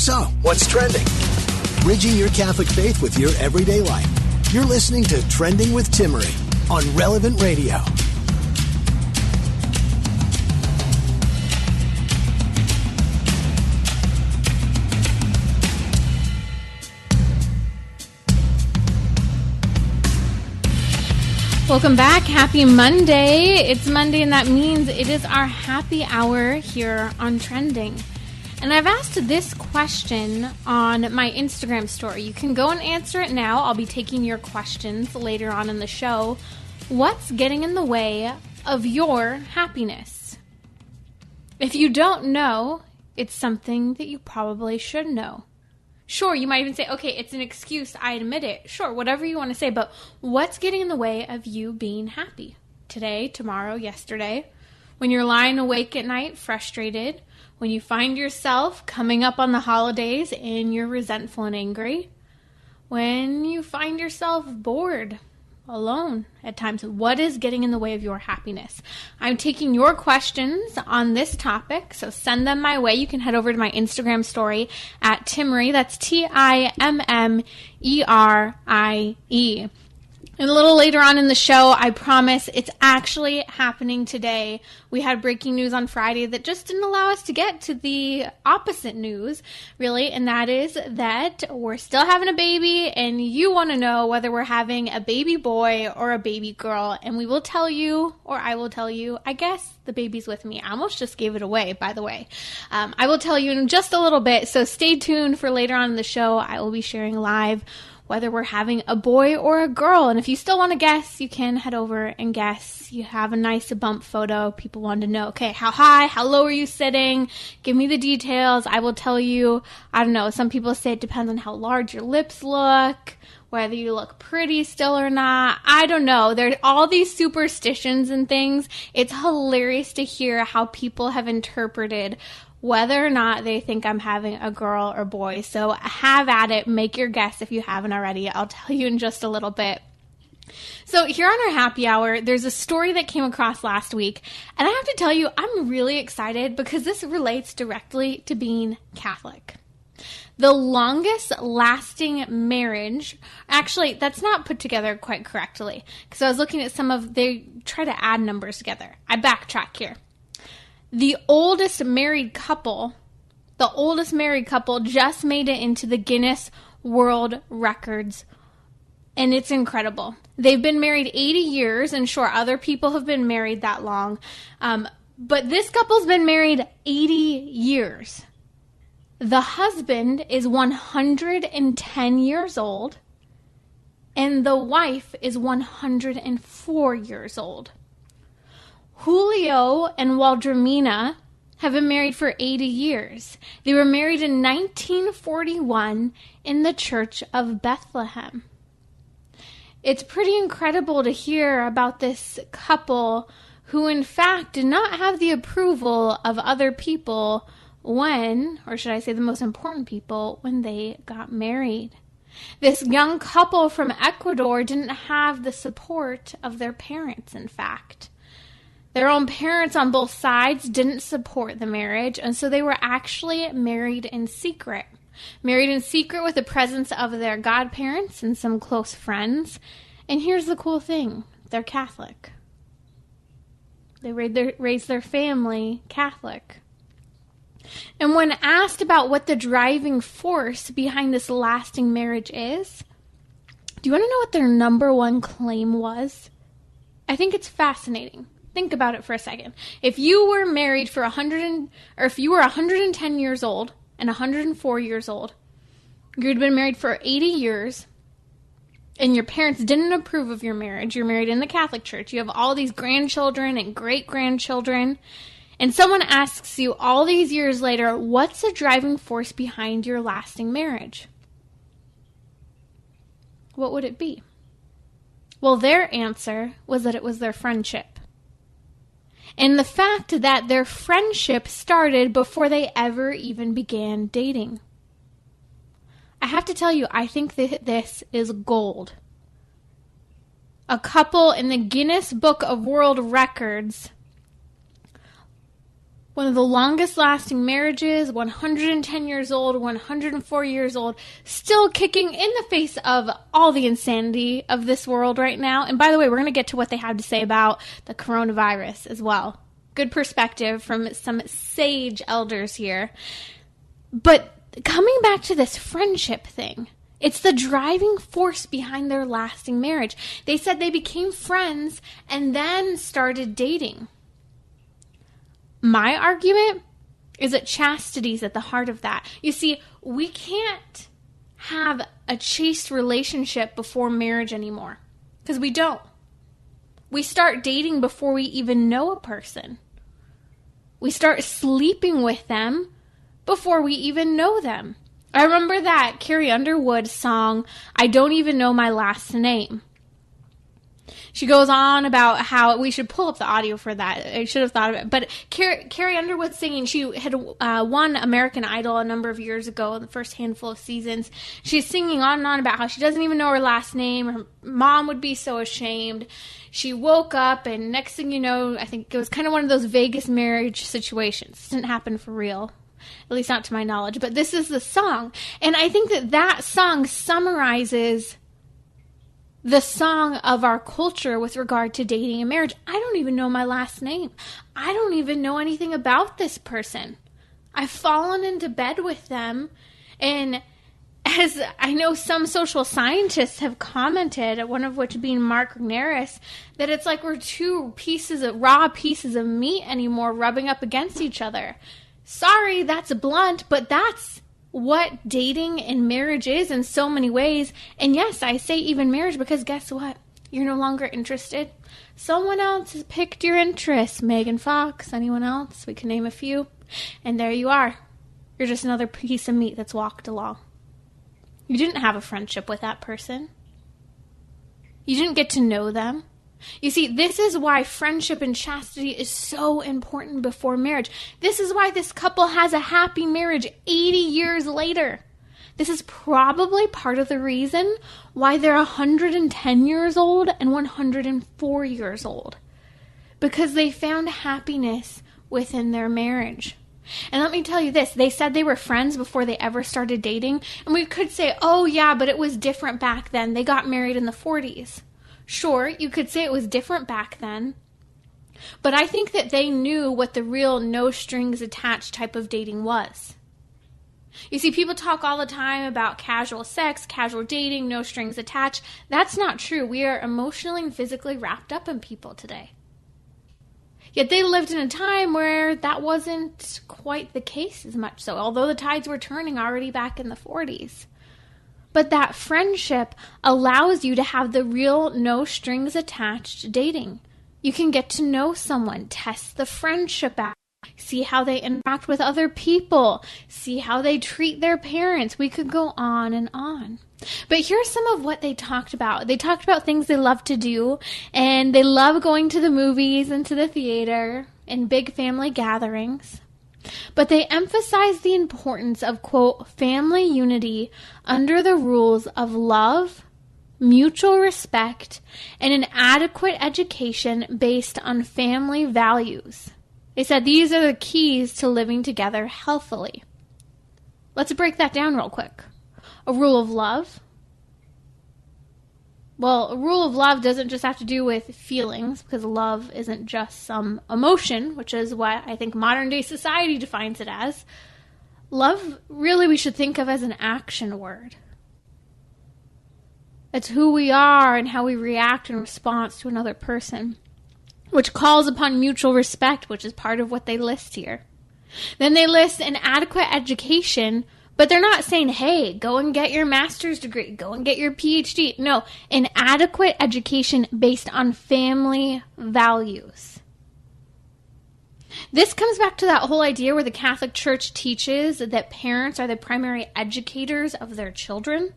So, what's trending? Bridging your Catholic faith with your everyday life. You're listening to Trending with Timmere on Relevant Radio. Welcome back. Happy Monday. It's Monday, and that means it is our happy hour here on Trending. And I've asked this question on my Instagram story. You can go and answer it now. I'll be taking your questions later on in the show. What's getting in the way of your happiness? If you don't know, it's something that you probably should know. Sure, you might even say, okay, it's an excuse, I admit it. Sure, whatever you want to say, but what's getting in the way of you being happy? Today, tomorrow, yesterday? When you're lying awake at night, frustrated? When you find yourself coming up on the holidays and you're resentful and angry? When you find yourself bored, alone at times? What is getting in the way of your happiness? I'm taking your questions on this topic, so send them my way. You can head over to my Instagram story at Timmere. That's Timmere. And a little later on in the show, I promise it's actually happening today. We had breaking news on Friday that just didn't allow us to get to the opposite news, really, and that is that we're still having a baby, and you want to know whether we're having a baby boy or a baby girl, and we will tell you, or I will tell you, I guess the baby's with me. I almost just gave it away, by the way. I will tell you in just a little bit, so stay tuned for later on in the show. I will be sharing live whether we're having a boy or a girl. And if you still want to guess, you can head over and guess. You have a nice bump photo. People want to know, okay, how high, how low are you sitting? Give me the details. I will tell you. I don't know. Some people say it depends on how large your lips look, whether you look pretty still or not. I don't know. There's all these superstitions and things. It's hilarious to hear how people have interpreted whether or not they think I'm having a girl or boy. So have at it. Make your guess if you haven't already. I'll tell you in just a little bit. So here on our happy hour, there's a story that came across last week. And I have to tell you, I'm really excited because this relates directly to being Catholic. The longest lasting marriage, actually, that's not put together quite correctly. Because I was looking at they try to add numbers together. I backtrack here. The oldest married couple just made it into the Guinness World Records, and it's incredible. They've been married 80 years, and sure, other people have been married that long, but this couple's been married 80 years. The husband is 110 years old, and the wife is 104 years old. Julio and Waldromina have been married for 80 years. They were married in 1941 in the Church of Bethlehem. It's pretty incredible to hear about this couple who, in fact, did not have the approval of other people when, or should I say the most important people, when they got married. This young couple from Ecuador didn't have the support of their parents, in fact. Their own parents on both sides didn't support the marriage, and so they were actually married in secret. Married in secret with the presence of their godparents and some close friends. And here's the cool thing. They're Catholic. They raised their family Catholic. And when asked about what the driving force behind this lasting marriage is, do you want to know what their number one claim was? I think it's fascinating. Think about it for a second. If you were married for 110 years old and 104 years old, you'd been married for 80 years, and your parents didn't approve of your marriage. You're married in the Catholic Church. You have all these grandchildren and great-grandchildren, and someone asks you all these years later, what's the driving force behind your lasting marriage? What would it be? Well, their answer was that it was their friendship. And the fact that their friendship started before they ever even began dating. I have to tell you, I think that this is gold. A couple in the Guinness Book of World Records One of the longest lasting marriages, 110 years old, 104 years old, still kicking in the face of all the insanity of this world right now. And by the way, we're going to get to what they have to say about the coronavirus as well. Good perspective from some sage elders here. But coming back to this friendship thing, it's the driving force behind their lasting marriage. They said they became friends and then started dating. My argument is that chastity's at the heart of that. You see, we can't have a chaste relationship before marriage anymore, because we don't. We start dating before we even know a person. We start sleeping with them before we even know them. I remember that Carrie Underwood song, I Don't Even Know My Last Name. She goes on about how we should pull up the audio for that. I should have thought of it. But Carrie Underwood singing, she had won American Idol a number of years ago in the first handful of seasons. She's singing on and on about how she doesn't even know her last name. Her mom would be so ashamed. She woke up, and next thing you know, I think it was kind of one of those Vegas marriage situations. It didn't happen for real. At least not to my knowledge. But this is the song. And I think that song summarizes the song of our culture with regard to dating and marriage. I don't even know my last name. I don't even know anything about this person. I've fallen into bed with them. And as I know some social scientists have commented, one of which being Mark Regnerus, that it's like we're two raw pieces of meat anymore rubbing up against each other. Sorry, that's blunt, but that's what dating and marriage is in so many ways. And yes, I say even marriage because guess what? You're no longer interested. Someone else has picked your interest. Megan Fox, anyone else? We can name a few. And there you are. You're just another piece of meat that's walked along. You didn't have a friendship with that person. You didn't get to know them. You see, this is why friendship and chastity is so important before marriage. This is why this couple has a happy marriage 80 years later. This is probably part of the reason why they're 110 years old and 104 years old. Because they found happiness within their marriage. And let me tell you this, they said they were friends before they ever started dating. And we could say, oh yeah, but it was different back then. They got married in the 40s. Sure, you could say it was different back then, but I think that they knew what the real no strings attached type of dating was. You see, people talk all the time about casual sex, casual dating, no strings attached. That's not true. We are emotionally and physically wrapped up in people today. Yet they lived in a time where that wasn't quite the case as much so, although the tides were turning already back in the 40s. But that friendship allows you to have the real no strings attached dating. You can get to know someone, test the friendship out, see how they interact with other people, see how they treat their parents. We could go on and on. But here's some of what they talked about. They talked about things they love to do, and they love going to the movies and to the theater and big family gatherings. But they emphasize the importance of, quote, family unity under the rules of love, mutual respect, and an adequate education based on family values. They said these are the keys to living together healthily. Let's break that down real quick. A rule of love. Well, a rule of love doesn't just have to do with feelings, because love isn't just some emotion, which is what I think modern day society defines it as. Love, really, we should think of as an action word. It's who we are and how we react in response to another person, which calls upon mutual respect, which is part of what they list here. Then they list an adequate education, but they're not saying, hey, go and get your master's degree, go and get your PhD. No, an adequate education based on family values. This comes back to that whole idea where the Catholic Church teaches that parents are the primary educators of their children.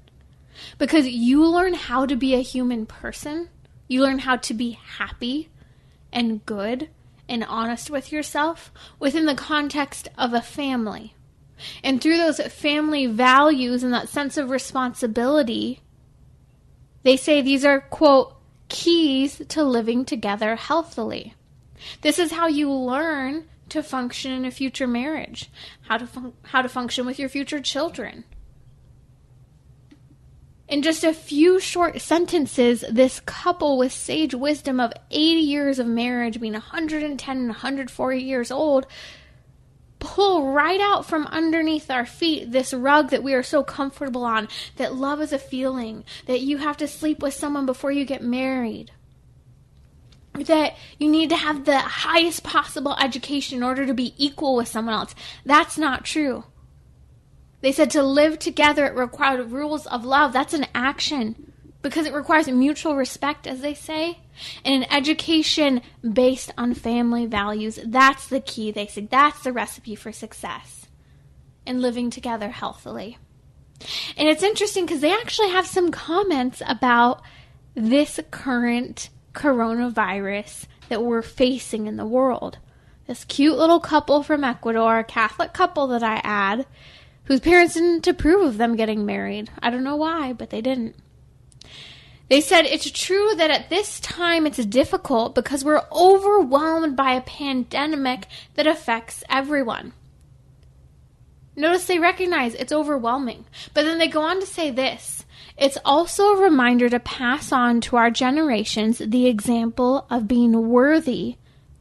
Because you learn how to be a human person. You learn how to be happy and good and honest with yourself within the context of a family. And through those family values and that sense of responsibility, they say these are, quote, keys to living together healthily. This is how you learn to function in a future marriage, how to function with your future children. In just a few short sentences, this couple with sage wisdom of 80 years of marriage, being 110 and 140 years old, pull right out from underneath our feet this rug that we are so comfortable on, that love is a feeling, that you have to sleep with someone before you get married, that you need to have the highest possible education in order to be equal with someone else. That's not true. They said to live together, it required rules of love. That's an action because it requires mutual respect, as they say, and an education based on family values. That's the key, they say. That's the recipe for success in living together healthily. And it's interesting because they actually have some comments about this current coronavirus that we're facing in the world. This cute little couple from Ecuador, a Catholic couple that I add, whose parents didn't approve of them getting married. I don't know why, but they didn't. They said it's true that at this time it's difficult because we're overwhelmed by a pandemic that affects everyone. Notice they recognize it's overwhelming, but then they go on to say this: it's also a reminder to pass on to our generations the example of being worthy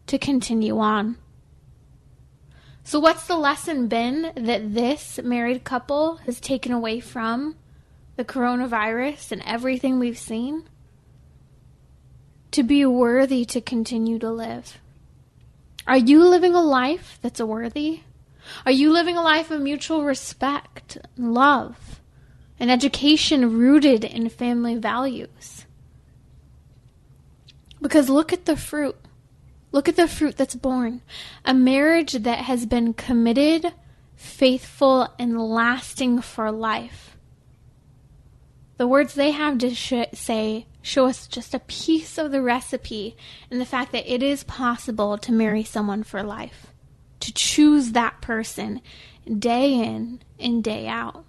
to continue on. So what's the lesson been that this married couple has taken away from the coronavirus and everything we've seen? To be worthy to continue to live. Are you living a life that's worthy? Are you living a life of mutual respect, love, and education rooted in family values? Because look at the fruit. Look at the fruit that's born. A marriage that has been committed, faithful, and lasting for life. The words they have to say show us just a piece of the recipe and the fact that it is possible to marry someone for life. To choose that person day in and day out.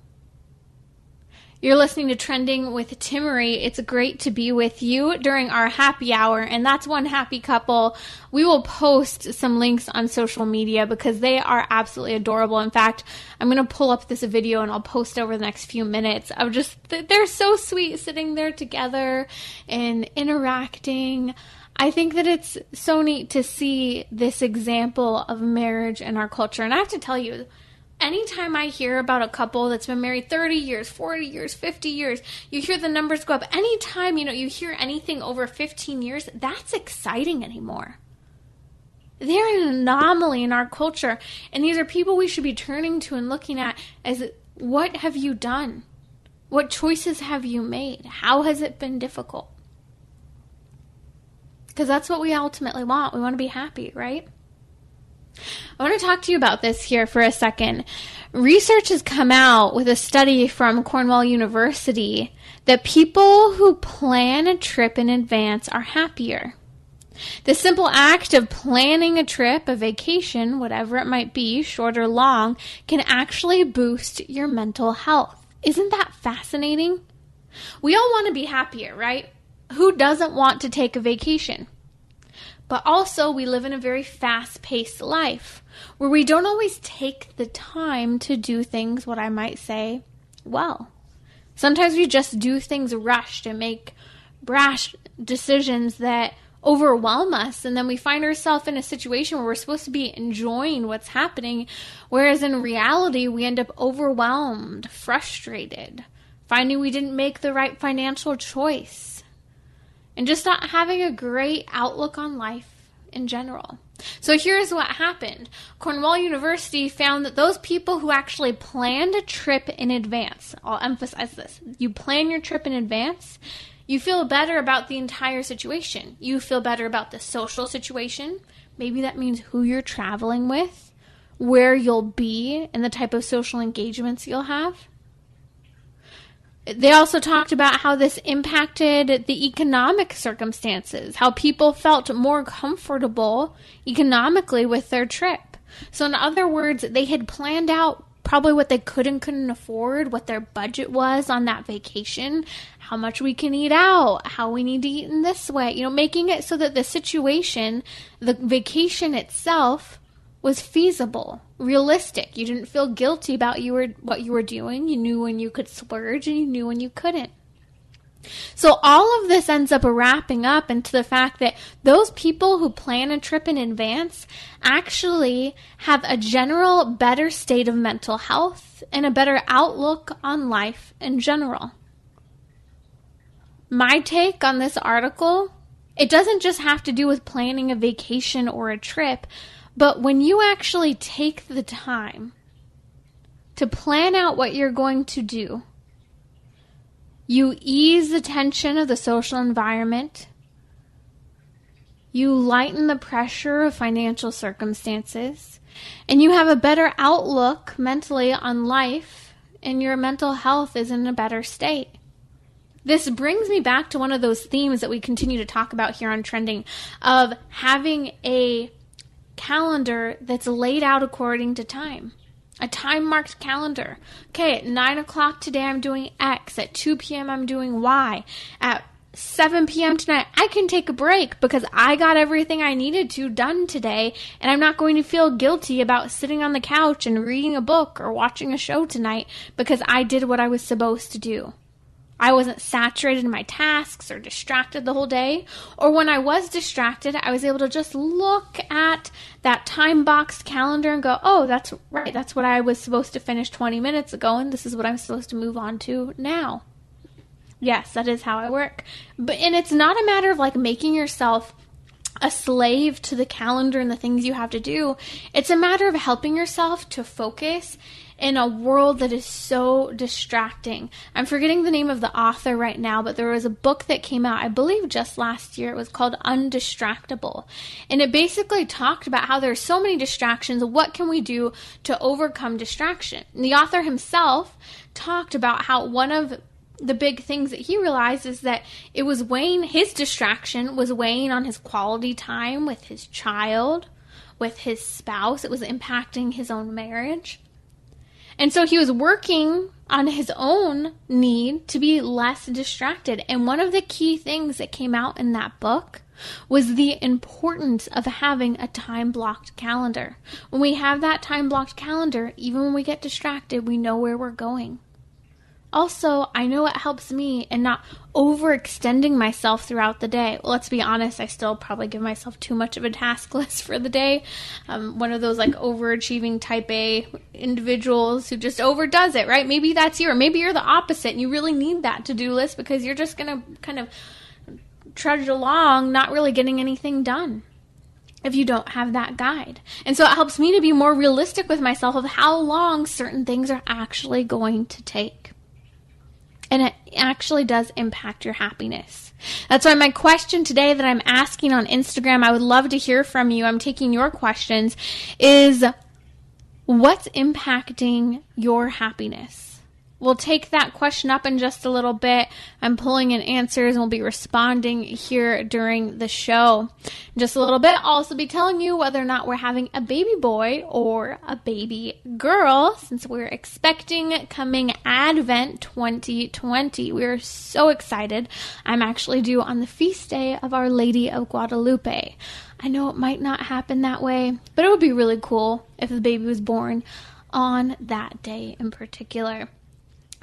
You're listening to Trending with Timmere. It's great to be with you during our happy hour, and that's one happy couple. We will post some links on social media because they are absolutely adorable. In fact, I'm going to pull up this video and I'll post over the next few minutes of just, they're so sweet sitting there together and interacting. I think that it's so neat to see this example of marriage in our culture. And I have to tell you, anytime I hear about a couple that's been married 30 years, 40 years, 50 years, you hear the numbers go up. Anytime, you hear anything over 15 years, that's exciting anymore. They're an anomaly in our culture. And these are people we should be turning to and looking at as, what have you done? What choices have you made? How has it been difficult? Because that's what we ultimately want. We want to be happy, right? I want to talk to you about this here for a second. Research has come out with a study from Cornell University that people who plan a trip in advance are happier. The simple act of planning a trip, a vacation, whatever it might be, short or long, can actually boost your mental health. Isn't that fascinating? We all want to be happier, right? Who doesn't want to take a vacation? But also, we live in a very fast-paced life where we don't always take the time to do things, what I might say, well. Sometimes we just do things rushed and make brash decisions that overwhelm us, and then we find ourselves in a situation where we're supposed to be enjoying what's happening, whereas in reality, we end up overwhelmed, frustrated, finding we didn't make the right financial choice, and just not having a great outlook on life in general. So here's what happened. Cornell University found that those people who actually planned a trip in advance, I'll emphasize this, you plan your trip in advance, you feel better about the entire situation. You feel better about the social situation. Maybe that means who you're traveling with, where you'll be, and the type of social engagements you'll have. They also talked about how this impacted the economic circumstances, how people felt more comfortable economically with their trip. So in other words, they had planned out probably what they could and couldn't afford, what their budget was on that vacation, how much we can eat out, how we need to eat in this way, making it so that the situation, the vacation itself, was feasible, realistic. You didn't feel guilty about what you were doing. You knew when you could splurge and you knew when you couldn't. So all of this ends up wrapping up into the fact that those people who plan a trip in advance actually have a general better state of mental health and a better outlook on life in general. My take on this article, it doesn't just have to do with planning a vacation or a trip, but when you actually take the time to plan out what you're going to do, you ease the tension of the social environment, you lighten the pressure of financial circumstances, and you have a better outlook mentally on life, and your mental health is in a better state. This brings me back to one of those themes that we continue to talk about here on Trending, of having a calendar that's laid out according to time. A time-marked calendar. Okay, at 9 o'clock today I'm doing X. At 2 p.m. I'm doing Y. At 7 p.m. tonight I can take a break because I got everything I needed to done today, and I'm not going to feel guilty about sitting on the couch and reading a book or watching a show tonight because I did what I was supposed to do. I wasn't saturated in my tasks or distracted the whole day. Or when I was distracted, I was able to just look at that time-boxed calendar and go, oh, that's right. That's what I was supposed to finish 20 minutes ago, and this is what I'm supposed to move on to now. Yes, that is how I work. And it's not a matter of like making yourself a slave to the calendar and the things you have to do. It's a matter of helping yourself to focus in a world that is so distracting. I'm forgetting the name of the author right now, but there was a book that came out, I believe just last year. It was called Undistractable. And it basically talked about how there's so many distractions. What can we do to overcome distraction? And the author himself talked about how one of the big things that he realized is that it was his distraction was weighing on his quality time with his child, with his spouse. It was impacting his own marriage. And so he was working on his own need to be less distracted. And one of the key things that came out in that book was the importance of having a time-blocked calendar. When we have that time-blocked calendar, even when we get distracted, we know where we're going. Also, I know it helps me in not overextending myself throughout the day. Well, let's be honest, I still probably give myself too much of a task list for the day. One of those like overachieving type A individuals who just overdoes it, right? Maybe that's you, or maybe you're the opposite and you really need that to-do list because you're just going to kind of trudge along, not really getting anything done if you don't have that guide. And so it helps me to be more realistic with myself of how long certain things are actually going to take. And it actually does impact your happiness. That's why my question today that I'm asking on Instagram, I would love to hear from you. I'm taking your questions, is what's impacting your happiness? We'll take that question up in just a little bit. I'm pulling in answers and we'll be responding here during the show. In just a little bit, I'll also be telling you whether or not we're having a baby boy or a baby girl, since we're expecting coming Advent 2020. We're so excited. I'm actually due on the feast day of Our Lady of Guadalupe. I know it might not happen that way, but it would be really cool if the baby was born on that day in particular.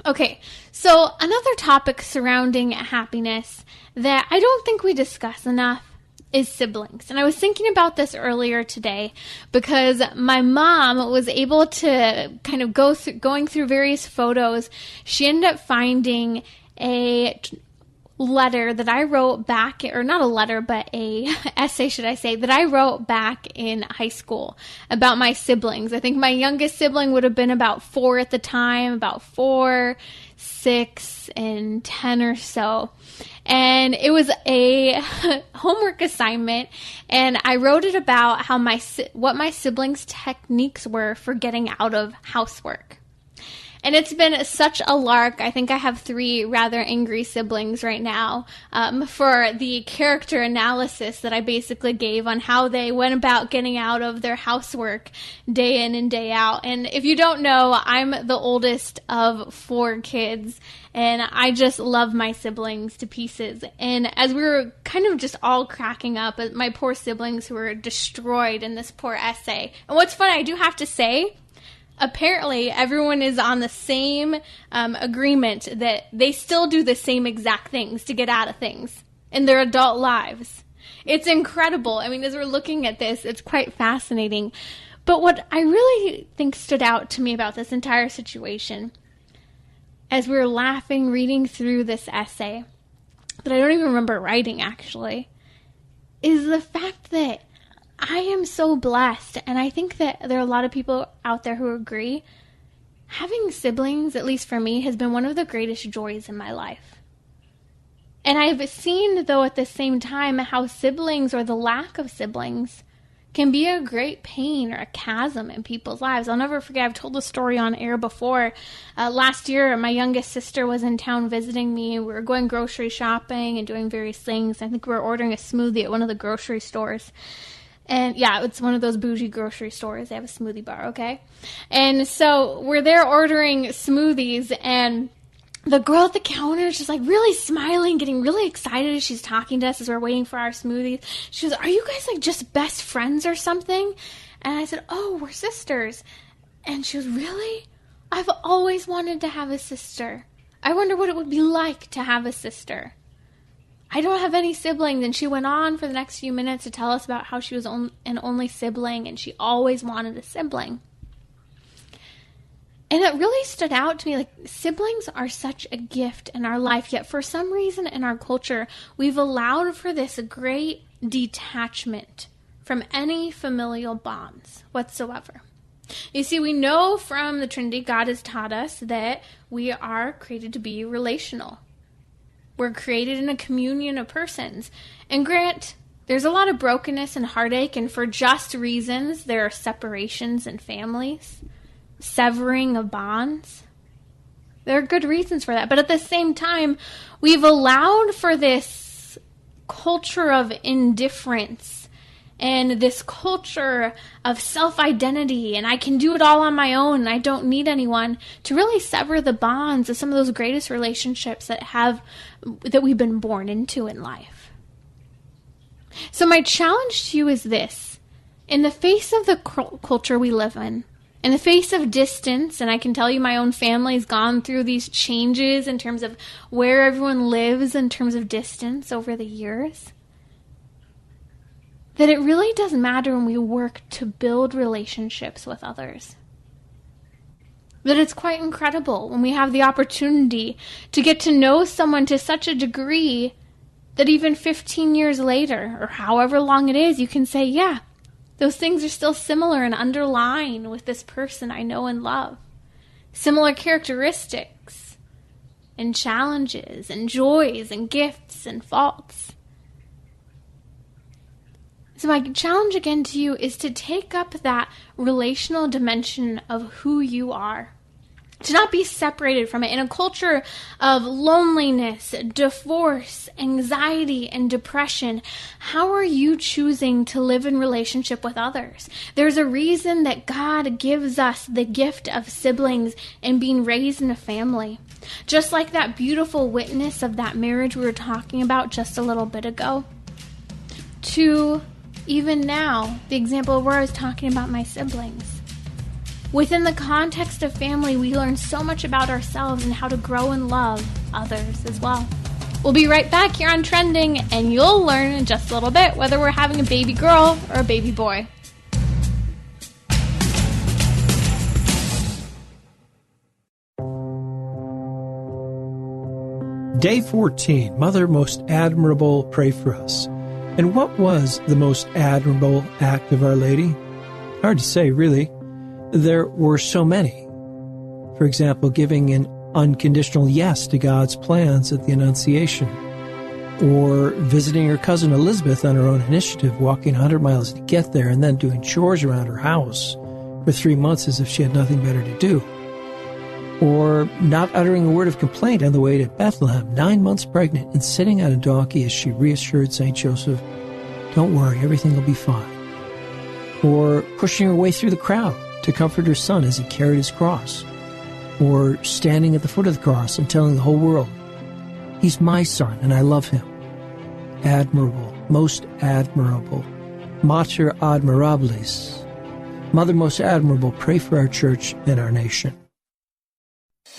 Okay, so another topic surrounding happiness that I don't think we discuss enough is siblings. And I was thinking about this earlier today because my mom was able to kind of going through various photos. She ended up finding a letter that I wrote back, or not a letter, but a essay, should I say, that I wrote back in high school about my siblings. I think my youngest sibling would have been about 4 at the time, about 4, 6, and 10 or so. And it was a homework assignment, and I wrote it about what my siblings' techniques were for getting out of housework. And it's been such a lark. I think I have 3 rather angry siblings right now for the character analysis that I basically gave on how they went about getting out of their housework day in and day out. And if you don't know, I'm the oldest of 4 kids, and I just love my siblings to pieces. And as we were kind of just all cracking up at my poor siblings who were destroyed in this poor essay. And what's funny, I do have to say, apparently everyone is on the same agreement that they still do the same exact things to get out of things in their adult lives. It's incredible. I mean, as we're looking at this, it's quite fascinating. But what I really think stood out to me about this entire situation, as we were laughing, reading through this essay, that I don't even remember writing actually, is the fact that I am so blessed, and I think that there are a lot of people out there who agree. Having siblings, at least for me, has been one of the greatest joys in my life. And I've seen, though, at the same time, how siblings, or the lack of siblings, can be a great pain or a chasm in people's lives. I'll never forget, I've told the story on air before. Last year, my youngest sister was in town visiting me. We were going grocery shopping and doing various things. I think we were ordering a smoothie at one of the grocery stores. And yeah, it's one of those bougie grocery stores. They have a smoothie bar, okay? And so we're there ordering smoothies, and the girl at the counter is just like really smiling, getting really excited as she's talking to us as we're waiting for our smoothies. She goes, "Are you guys like just best friends or something?" And I said, "Oh, we're sisters." And she goes, "Really? I've always wanted to have a sister. I wonder what it would be like to have a sister. I don't have any siblings." And she went on for the next few minutes to tell us about how she was an only sibling and she always wanted a sibling. And it really stood out to me, like, siblings are such a gift in our life, yet for some reason in our culture, we've allowed for this great detachment from any familial bonds whatsoever. You see, we know from the Trinity, God has taught us that we are created to be relational. We're created in a communion of persons. And grant, there's a lot of brokenness and heartache, and for just reasons, there are separations in families. Severing of bonds. There are good reasons for that. But at the same time, we've allowed for this culture of indifference and this culture of self-identity, and I can do it all on my own and I don't need anyone, to really sever the bonds of some of those greatest relationships that we've been born into in life. So my challenge to you is this: in the face of the culture we live in the face of distance, and I can tell you my own family has gone through these changes in terms of where everyone lives in terms of distance over the years, that it really does matter when we work to build relationships with others. That it's quite incredible when we have the opportunity to get to know someone to such a degree that even 15 years later, or however long it is, you can say, yeah, those things are still similar and underline with this person I know and love. Similar characteristics and challenges and joys and gifts and faults. So my challenge again to you is to take up that relational dimension of who you are. To not be separated from it. In a culture of loneliness, divorce, anxiety, and depression, how are you choosing to live in relationship with others? There's a reason that God gives us the gift of siblings and being raised in a family. Just like that beautiful witness of that marriage we were talking about just a little bit ago. To even now, the example where I was talking about my siblings. Within the context of family, we learn so much about ourselves and how to grow and love others as well. We'll be right back here on Trending, and you'll learn in just a little bit whether we're having a baby girl or a baby boy. Day 14, Mother Most Admirable, pray for us. And what was the most admirable act of Our Lady? Hard to say, really. There were so many. For example, giving an unconditional yes to God's plans at the Annunciation, or visiting her cousin Elizabeth on her own initiative, walking 100 miles to get there, and then doing chores around her house for 3 months as if she had nothing better to do. or not uttering a word of complaint on the way to Bethlehem, 9 months pregnant, and sitting on a donkey as she reassured St. Joseph, "Don't worry, everything will be fine." Or pushing her way through the crowd to comfort her son as he carried his cross. Or standing at the foot of the cross and telling the whole world, "He's my son and I love him." Admirable, most admirable. Mater admirabilis. Mother most admirable, pray for our church and our nation.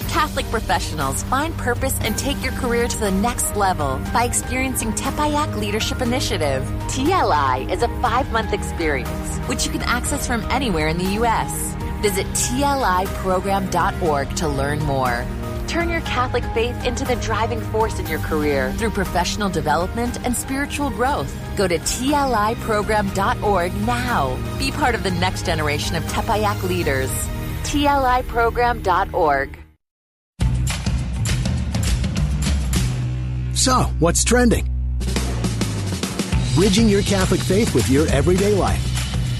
Catholic professionals find purpose and take your career to the next level by experiencing Tepayac Leadership Initiative. TLI is a 5-month experience, which you can access from anywhere in the U.S. Visit tliprogram.org to learn more. Turn your Catholic faith into the driving force in your career through professional development and spiritual growth. Go to tliprogram.org now. Be part of the next generation of Tepayac leaders. tliprogram.org. So, what's trending? Bridging your Catholic faith with your everyday life.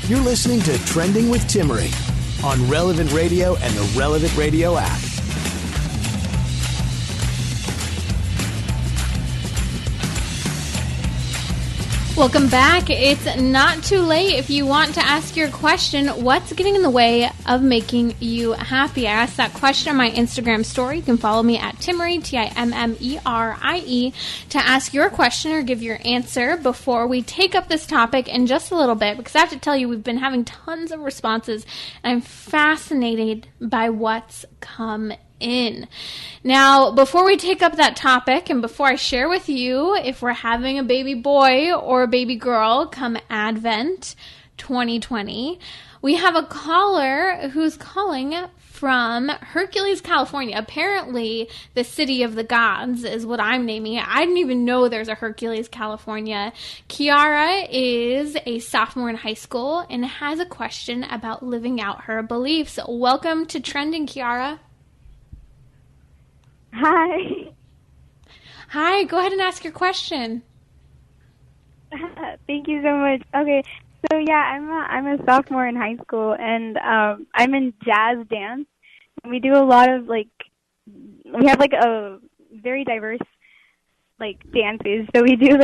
You're listening to Trending with Timmere on Relevant Radio and the Relevant Radio app. Welcome back. It's not too late if you want to ask your question, what's getting in the way of making you happy? I asked that question on my Instagram story. You can follow me at Timmere, Timmerie, to ask your question or give your answer before we take up this topic in just a little bit, because I have to tell you, we've been having tons of responses, and I'm fascinated by what's come in. Now, before we take up that topic and before I share with you if we're having a baby boy or a baby girl come Advent 2020, we have a caller who's calling from Hercules, California. Apparently, the city of the gods is what I'm naming it. I didn't even know there's a Hercules, California. Kiara is a sophomore in high school and has a question about living out her beliefs. Welcome to Trending, Kiara. Hi. Hi, go ahead and ask your question. Thank you so much. Okay, so yeah, I'm a sophomore in high school, and I'm in jazz dance. And we do a lot of we have a very diverse dances. So we do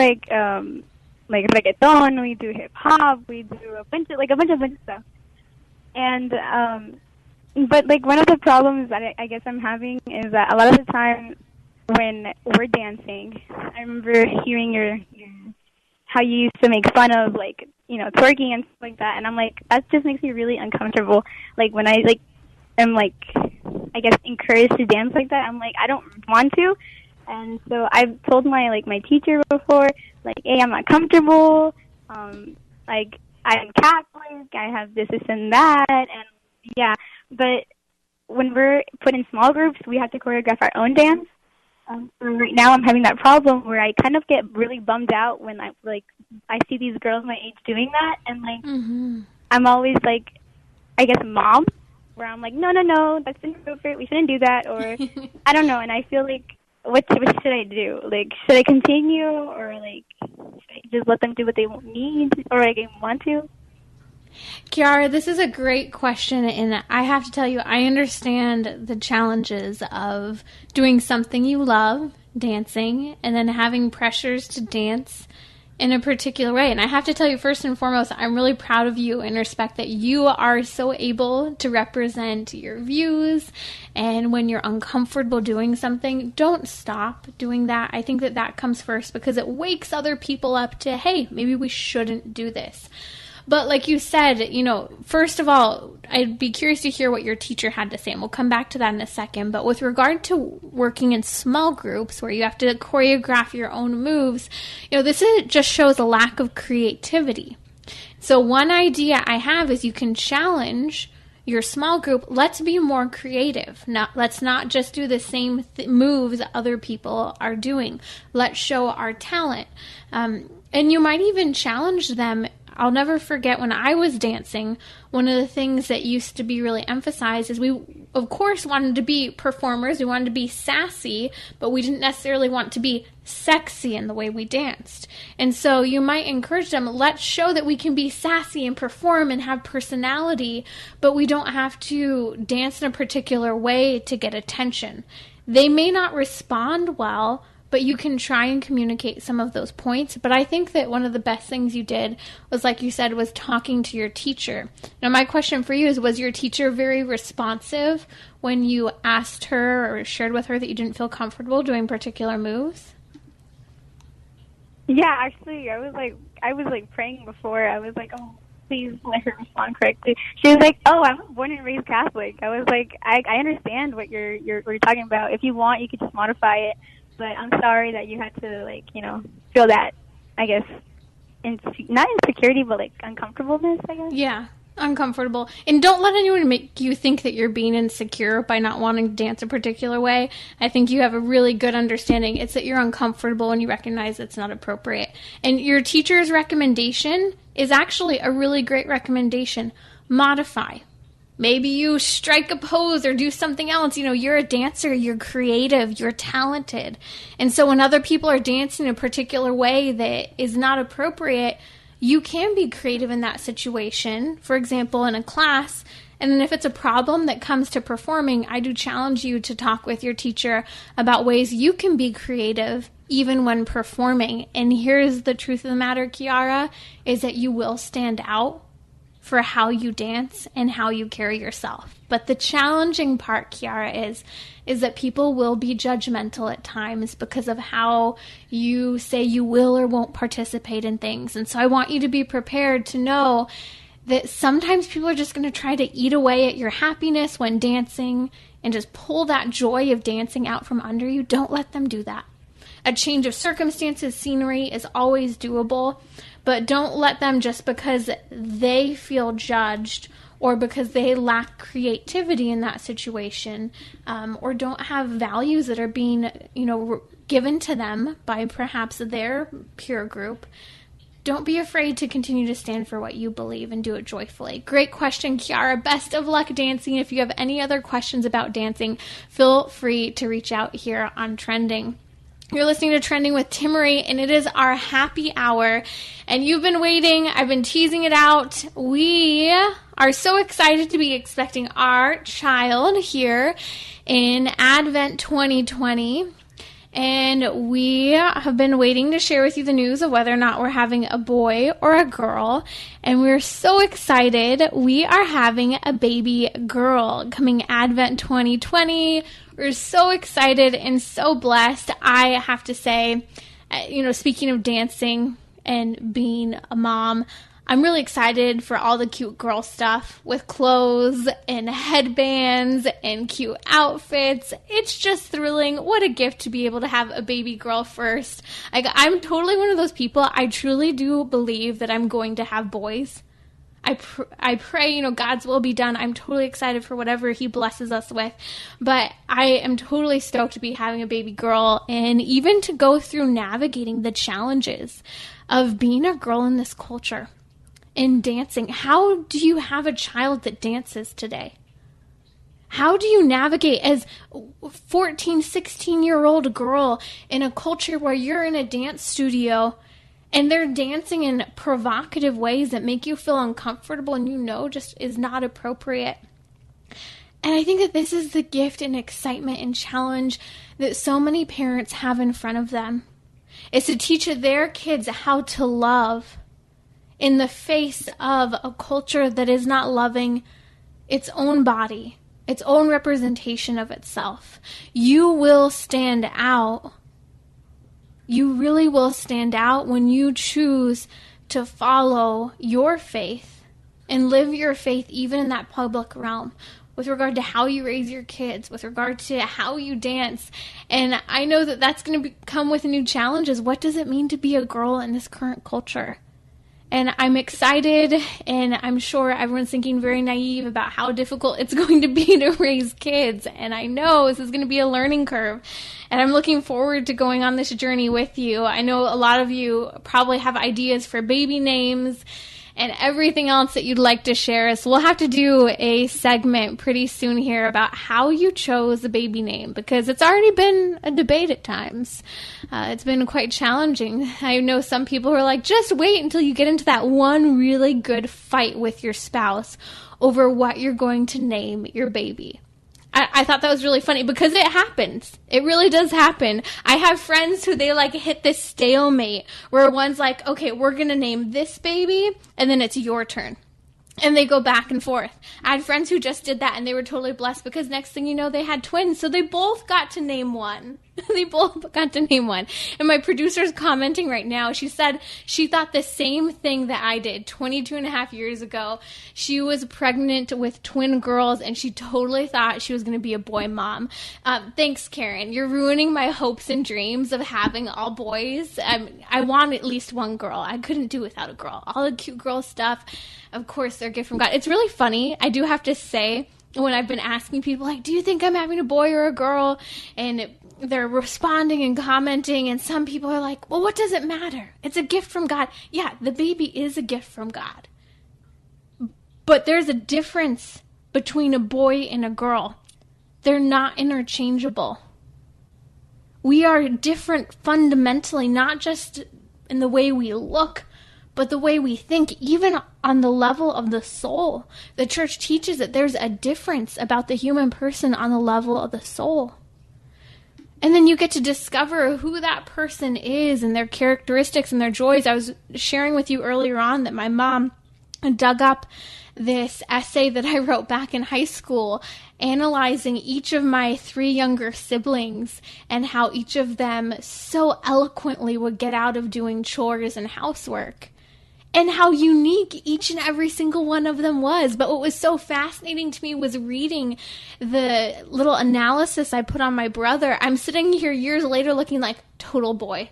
reggaeton, we do hip hop, we do a bunch of stuff. And but one of the problems that I guess I'm having is that a lot of the time when we're dancing, I remember hearing your how you used to make fun of twerking and stuff like that, and I'm like, that just makes me really uncomfortable. When I am I guess encouraged to dance like that, I'm like, I don't want to. And so I've told my teacher before, hey, I'm not comfortable. I'm Catholic, I have this and that, and yeah. But when we're put in small groups, we have to choreograph our own dance. So right now I'm having that problem where I kind of get really bummed out when I see these girls my age doing that, and I'm always I guess mom, where I'm like, no, that's inappropriate, we shouldn't do that, or I don't know, and I feel what should I do? Should I continue, or should I just let them do what they need or want to? Kiara, this is a great question, and I have to tell you, I understand the challenges of doing something you love, dancing, and then having pressures to dance in a particular way. And I have to tell you, first and foremost, I'm really proud of you and respect that you are so able to represent your views, and when you're uncomfortable doing something, don't stop doing that. I think that comes first, because it wakes other people up to, hey, maybe we shouldn't do this. But like you said, first of all, I'd be curious to hear what your teacher had to say, and we'll come back to that in a second. But with regard to working in small groups where you have to choreograph your own moves, this just shows a lack of creativity. So one idea I have is you can challenge your small group. Let's be more creative. Let's not just do the same moves other people are doing. Let's show our talent. And you might even challenge them. I'll never forget when I was dancing, one of the things that used to be really emphasized is we, of course, wanted to be performers. We wanted to be sassy, but we didn't necessarily want to be sexy in the way we danced. And so you might encourage them, let's show that we can be sassy and perform and have personality, but we don't have to dance in a particular way to get attention. They may not respond well, but you can try and communicate some of those points. But I think that one of the best things you did was, like you said, was talking to your teacher. Now, my question for you is, was your teacher very responsive when you asked her or shared with her that you didn't feel comfortable doing particular moves? Yeah, actually, I was praying before. I was like, oh, please let her respond correctly. She was like, oh, I was born and raised Catholic. I was like, I understand what you're talking about. If you want, you could just modify it. But I'm sorry that you had to, feel that, I guess, not insecurity, but, uncomfortableness, I guess. Yeah, uncomfortable. And don't let anyone make you think that you're being insecure by not wanting to dance a particular way. I think you have a really good understanding. It's that you're uncomfortable and you recognize it's not appropriate. And your teacher's recommendation is actually a really great recommendation. Modify. Maybe you strike a pose or do something else. You're a dancer, you're creative, you're talented. And so when other people are dancing a particular way that is not appropriate, you can be creative in that situation. For example, in a class. And then if it's a problem that comes to performing, I do challenge you to talk with your teacher about ways you can be creative even when performing. And here's the truth of the matter, Kiara, is that you will stand out for how you dance and how you carry yourself. But the challenging part, Kiara, is that people will be judgmental at times because of how you say you will or won't participate in things. And so I want you to be prepared to know that sometimes people are just going to try to eat away at your happiness when dancing and just pull that joy of dancing out from under you. Don't let them do that. A change of circumstances, scenery is always doable, but don't let them, just because they feel judged or because they lack creativity in that situation, or don't have values that are being, given to them by perhaps their peer group. Don't be afraid to continue to stand for what you believe and do it joyfully. Great question, Kiara. Best of luck dancing. If you have any other questions about dancing, feel free to reach out here on Trending. You're listening to Trending with Timmere, and it is our happy hour. And you've been waiting. I've been teasing it out. We are so excited to be expecting our child here in Advent 2020. And we have been waiting to share with you the news of whether or not we're having a boy or a girl. And we're so excited. We are having a baby girl coming Advent 2020. We're so excited and so blessed. I have to say, speaking of dancing and being a mom, I'm really excited for all the cute girl stuff with clothes and headbands and cute outfits. It's just thrilling. What a gift to be able to have a baby girl first. I'm totally one of those people. I truly do believe that I'm going to have boys. I pray, God's will be done. I'm totally excited for whatever he blesses us with. But I am totally stoked to be having a baby girl and even to go through navigating the challenges of being a girl in this culture. In dancing, how do you have a child that dances today? How do you navigate as a 14, 16-year-old girl in a culture where you're in a dance studio and they're dancing in provocative ways that make you feel uncomfortable and just is not appropriate? And I think that this is the gift and excitement and challenge that so many parents have in front of them, is to teach their kids how to love in the face of a culture that is not loving its own body, its own representation of itself. You will stand out. You really will stand out when you choose to follow your faith and live your faith even in that public realm, with regard to how you raise your kids, with regard to how you dance. And I know that that's going to come with new challenges. What does it mean to be a girl in this current culture? And I'm excited, and I'm sure everyone's thinking very naive about how difficult it's going to be to raise kids. And I know this is going to be a learning curve, and I'm looking forward to going on this journey with you. I know a lot of you probably have ideas for baby names, and everything else that you'd like to share. So we'll have to do a segment pretty soon here about how you chose a baby name, because it's already been a debate at times. It's been quite challenging. I know some people who are like, just wait until you get into that one really good fight with your spouse over what you're going to name your baby. I thought that was really funny because it happens. It really does happen. I have friends who they like hit this stalemate where one's like, okay, we're going to name this baby, and then it's your turn. And they go back and forth. I had friends who just did that, and they were totally blessed because next thing you know, they had twins. So they both got to name one. They both got to name one. And my producer's commenting right now. She said she thought the same thing that I did 22 and a half years ago. She was pregnant with twin girls, and she totally thought she was going to be a boy mom. Thanks, Karen. You're ruining my hopes and dreams of having all boys. I want at least one girl. I couldn't do without a girl. All the cute girl stuff, of course, they're a gift from God. It's really funny. I do have to say, when I've been asking people, like, do you think I'm having a boy or a girl? And they're responding and commenting, and some people are like, well, what does it matter? It's a gift from God. Yeah, the baby is a gift from God. But there's a difference between a boy and a girl. They're not interchangeable. We are different fundamentally, not just in the way we look, but the way we think, even on the level of the soul. The church teaches that there's a difference about the human person on the level of the soul. And then you get to discover who that person is and their characteristics and their joys. I was sharing with you earlier on that my mom dug up this essay that I wrote back in high school, analyzing each of my 3 younger siblings and how each of them so eloquently would get out of doing chores and housework, and how unique each and every single one of them was. But what was so fascinating to me was reading the little analysis I put on my brother. I'm sitting here years later looking like total boy,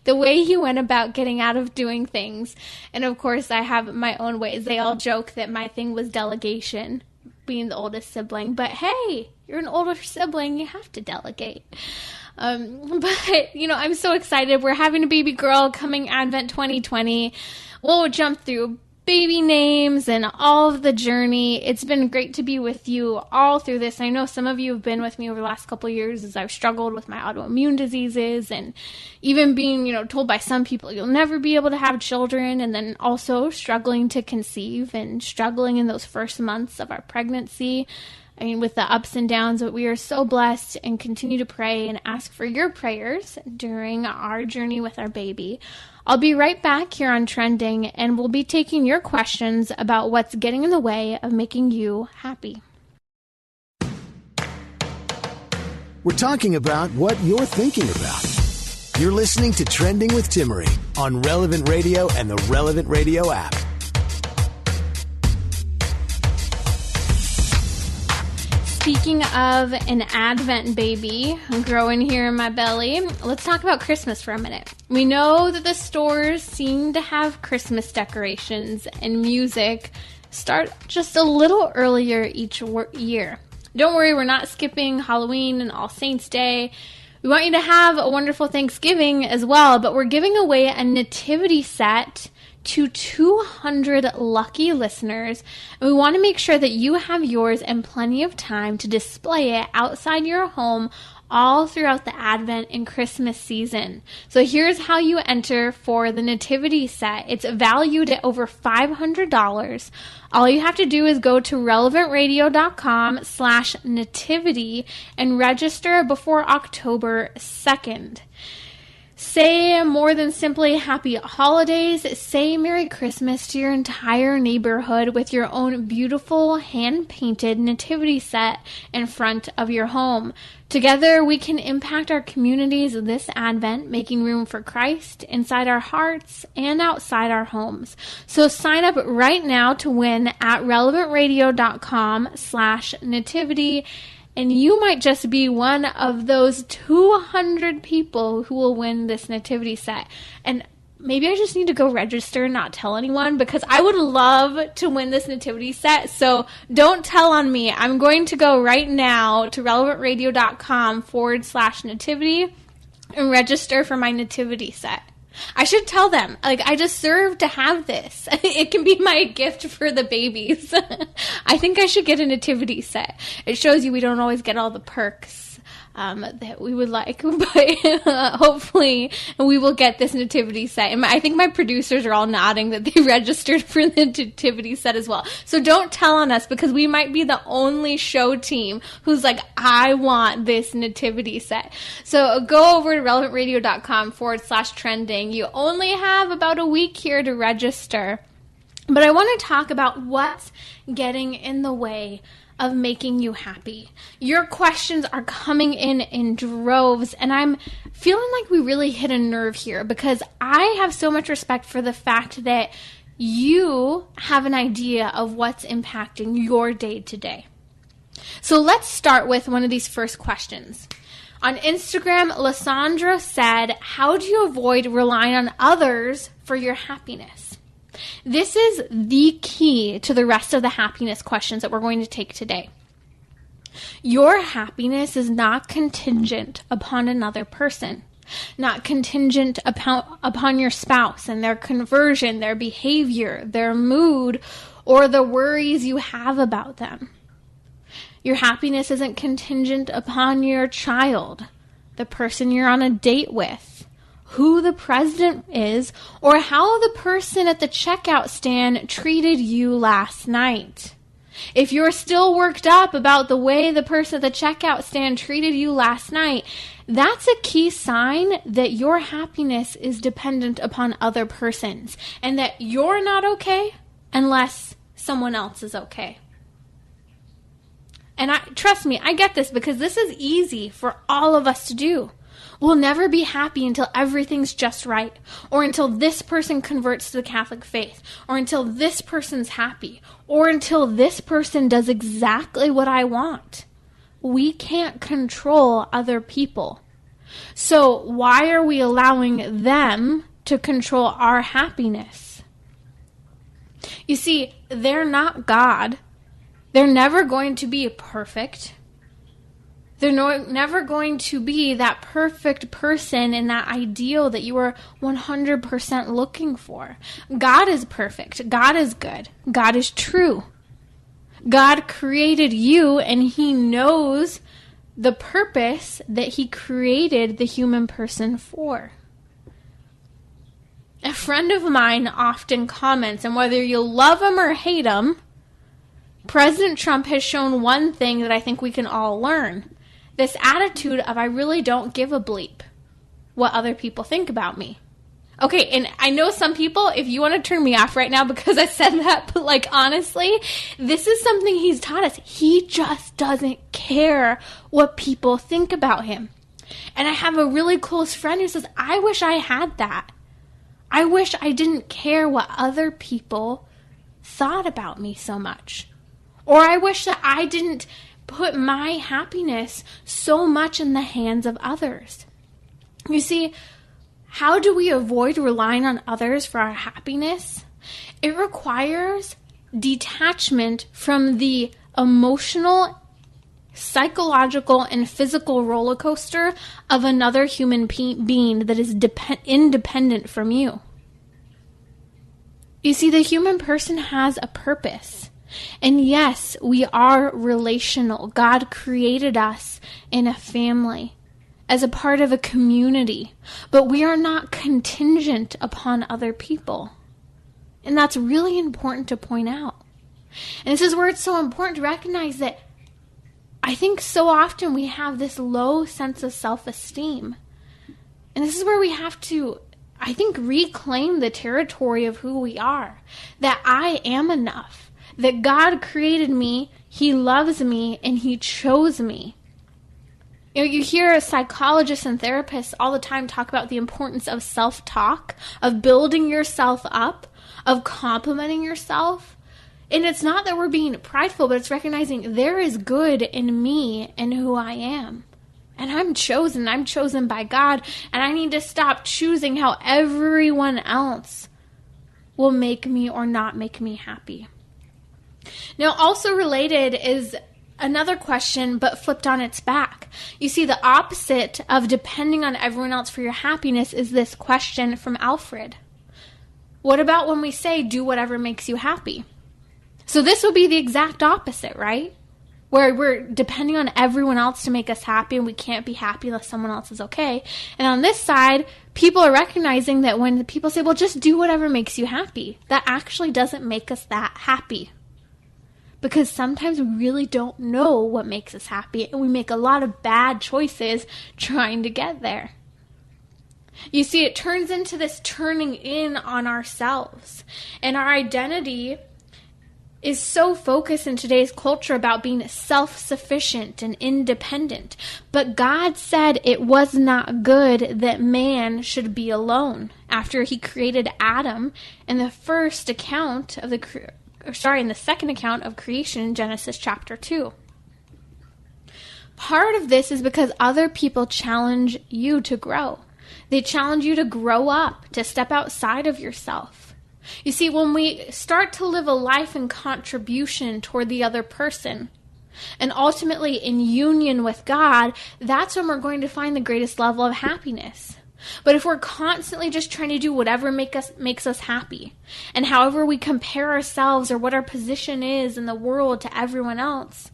the way he went about getting out of doing things. And of course, I have my own ways. They all joke that my thing was delegation, being the oldest sibling. But hey, you're an older sibling, you have to delegate. But, I'm so excited. We're having a baby girl coming Advent 2020. We'll jump through baby names and all of the journey. It's been great to be with you all through this. I know some of you have been with me over the last couple of years as I've struggled with my autoimmune diseases, and even being, told by some people you'll never be able to have children, and then also struggling to conceive and struggling in those first months of our pregnancy. I mean, with the ups and downs, but we are so blessed, and continue to pray and ask for your prayers during our journey with our baby. I'll be right back here on Trending, and we'll be taking your questions about what's getting in the way of making you happy. We're talking about what you're thinking about. You're listening to Trending with Timmere on Relevant Radio and the Relevant Radio app. Speaking of an Advent baby growing here in my belly, let's talk about Christmas for a minute. We know that the stores seem to have Christmas decorations and music start just a little earlier each year. Don't worry, we're not skipping Halloween and All Saints Day. We want you to have a wonderful Thanksgiving as well, but we're giving away a nativity set to 200 lucky listeners, and we want to make sure that you have yours and plenty of time to display it outside your home all throughout the Advent and Christmas season. So here's how you enter for the nativity set. It's valued at over $500. All you have to do is go to relevantradio.com/nativity and register before October 2nd. Say more than simply happy holidays. Say Merry Christmas to your entire neighborhood with your own beautiful hand-painted nativity set in front of your home. Together, we can impact our communities this Advent, making room for Christ inside our hearts and outside our homes. So sign up right now to win at relevantradio.com/nativity. And you might just be one of those 200 people who will win this nativity set. And maybe I just need to go register and not tell anyone, because I would love to win this nativity set. So don't tell on me. I'm going to go right now to relevantradio.com/nativity and register for my nativity set. I should tell them, like, I deserve to have this. It can be my gift for the babies. I think I should get a nativity set. It shows you we don't always get all the perks that we would like, but hopefully we will get this nativity set. And I think my producers are all nodding that they registered for the nativity set as well. So don't tell on us, because we might be the only show team who's like, I want this nativity set. So go over to relevantradio.com/trending. You only have about a week here to register. But I want to talk about what's getting in the way of making you happy. Your questions are coming in droves, and I'm feeling like we really hit a nerve here, because I have so much respect for the fact that you have an idea of what's impacting your day to day. So let's start with one of these first questions. On Instagram, Lysandra said, how do you avoid relying on others for your happiness? This is the key to the rest of the happiness questions that we're going to take today. Your happiness is not contingent upon another person, not contingent upon your spouse and their conversion, their behavior, their mood, or the worries you have about them. Your happiness isn't contingent upon your child, the person you're on a date with, who the president is, or how the person at the checkout stand treated you last night. If you're still worked up about the way the person at the checkout stand treated you last night, that's a key sign that your happiness is dependent upon other persons, and that you're not okay unless someone else is okay. And trust me, I get this, because this is easy for all of us to do. We'll never be happy until everything's just right, or until this person converts to the Catholic faith, or until this person's happy, or until this person does exactly what I want. We can't control other people. So why are we allowing them to control our happiness? You see, they're not God. They're never going to be perfect. They're never going to be that perfect person and that ideal that you are 100% looking for. God is perfect. God is good. God is true. God created you, and He knows the purpose that He created the human person for. A friend of mine often comments, and whether you love him or hate him, President Trump has shown one thing that I think we can all learn. This attitude of I really don't give a bleep what other people think about me. Okay, and I know some people, if you want to turn me off right now because I said that, but like honestly, this is something he's taught us. He just doesn't care what people think about him. And I have a really close friend who says, I wish I had that. I wish I didn't care what other people thought about me so much. Or I wish that I didn't put my happiness so much in the hands of others. You see, how do we avoid relying on others for our happiness? It requires detachment from the emotional, psychological, and physical roller coaster of another human being that is independent from you. You see, the human person has a purpose. And yes, we are relational. God created us in a family, as a part of a community, but we are not contingent upon other people. And that's really important to point out. And this is where it's so important to recognize that I think so often we have this low sense of self-esteem. And this is where we have to, I think, reclaim the territory of who we are. That I am enough. That God created me, He loves me, and He chose me. You know, you hear psychologists and therapists all the time talk about the importance of self-talk, of building yourself up, of complimenting yourself. And it's not that we're being prideful, but it's recognizing there is good in me and who I am. And I'm chosen by God, and I need to stop choosing how everyone else will make me or not make me happy. Now, also related is another question, but flipped on its back. You see, the opposite of depending on everyone else for your happiness is this question from Alfred. What about when we say, do whatever makes you happy? So this would be the exact opposite, right? Where we're depending on everyone else to make us happy, and we can't be happy unless someone else is okay. And on this side, people are recognizing that when people say, well, just do whatever makes you happy, that actually doesn't make us that happy. Because sometimes we really don't know what makes us happy, and we make a lot of bad choices trying to get there. You see, it turns into this turning in on ourselves. And our identity is so focused in today's culture about being self-sufficient and independent. But God said it was not good that man should be alone after he created Adam in the second account of creation in Genesis chapter 2. Part of this is because other people challenge you to grow. They challenge you to grow up, to step outside of yourself. You see, when we start to live a life in contribution toward the other person, and ultimately in union with God, that's when we're going to find the greatest level of happiness. But if we're constantly just trying to do whatever makes us happy, and however we compare ourselves or what our position is in the world to everyone else,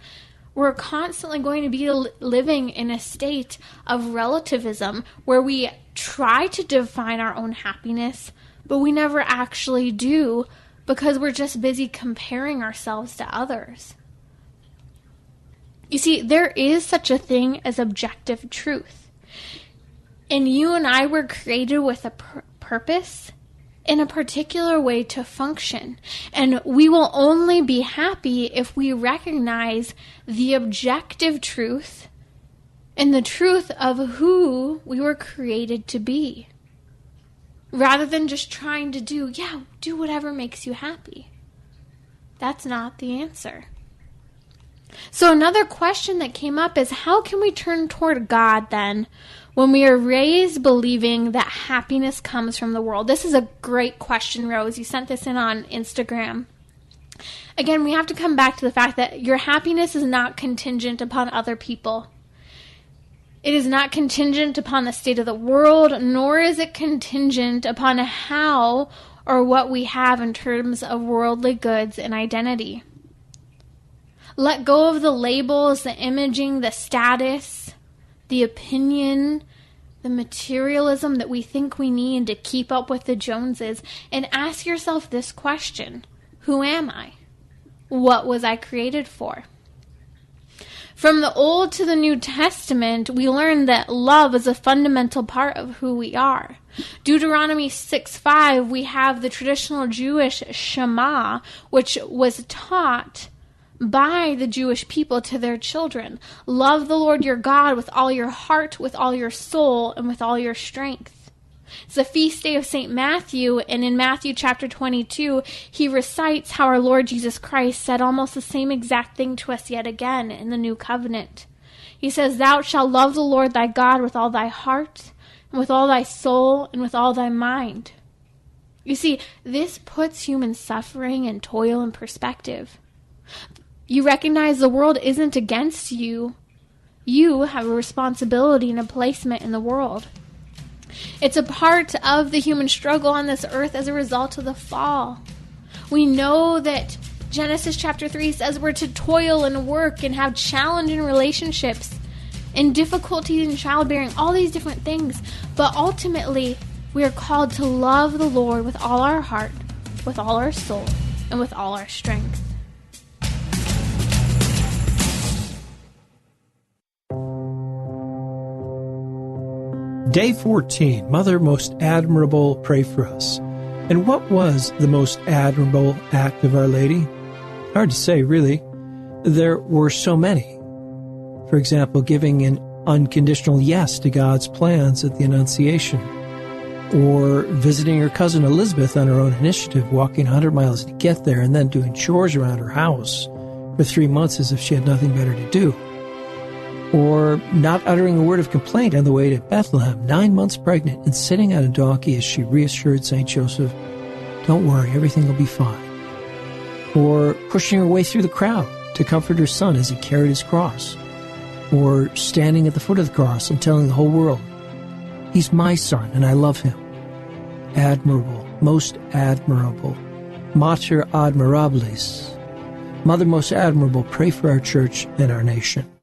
we're constantly going to be living in a state of relativism where we try to define our own happiness, but we never actually do because we're just busy comparing ourselves to others. You see, there is such a thing as objective truth. And you and I were created with a purpose in a particular way to function. And we will only be happy if we recognize the objective truth and the truth of who we were created to be. Rather than just trying to do whatever makes you happy. That's not the answer. So another question that came up is, how can we turn toward God then when we are raised believing that happiness comes from the world? This is a great question, Rose. You sent this in on Instagram. Again, we have to come back to the fact that your happiness is not contingent upon other people. It is not contingent upon the state of the world, nor is it contingent upon how or what we have in terms of worldly goods and identity. Let go of the labels, the imaging, the status, the opinion, the materialism that we think we need to keep up with the Joneses, and ask yourself this question: who am I? What was I created for? From the Old to the New Testament, we learn that love is a fundamental part of who we are. Deuteronomy 6:5, we have the traditional Jewish Shema, which was taught by the Jewish people to their children. Love the Lord your God with all your heart, with all your soul, and with all your strength. It's the feast day of St. Matthew, and in Matthew chapter 22, he recites how our Lord Jesus Christ said almost the same exact thing to us yet again in the New Covenant. He says, "Thou shalt love the Lord thy God with all thy heart, and with all thy soul, and with all thy mind." You see, this puts human suffering and toil in perspective. You recognize the world isn't against you. You have a responsibility and a placement in the world. It's a part of the human struggle on this earth as a result of the fall. We know that Genesis chapter 3 says we're to toil and work and have challenging relationships and difficulties in childbearing, all these different things. But ultimately, we are called to love the Lord with all our heart, with all our soul, and with all our strength. Day 14, Mother most admirable, pray for us. And what was the most admirable act of Our Lady? Hard to say, really. There were so many. For example, giving an unconditional yes to God's plans at the Annunciation. Or visiting her cousin Elizabeth on her own initiative, walking 100 miles to get there and then doing chores around her house for 3 months as if she had nothing better to do. Or not uttering a word of complaint on the way to Bethlehem, 9 months pregnant, and sitting on a donkey as she reassured St. Joseph, "Don't worry, everything will be fine." Or pushing her way through the crowd, to comfort her son as he carried his cross, or standing at the foot of the cross and telling the whole world, he's my son and I love him. Admirable, most admirable, Mater admirabilis. Mother most admirable, pray for our church and our nation.